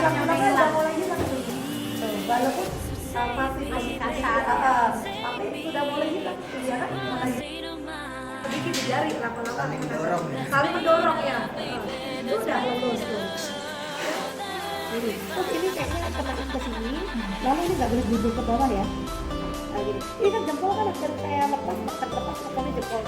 laki-laki udah mulai hilang tuh. Walaupun masih kasar, tapi sudah mulai hilang tuh ya kan? Sedikit di jari lama-lama saling mendorong ya. Itu udah lulus tuh. Terus ini kayaknya tekan ke sini, lalu ini nggak boleh jujur ke bawah ya. Nah, gini. Ini kan jempol kan hampir kayak lepas, tekan jempol.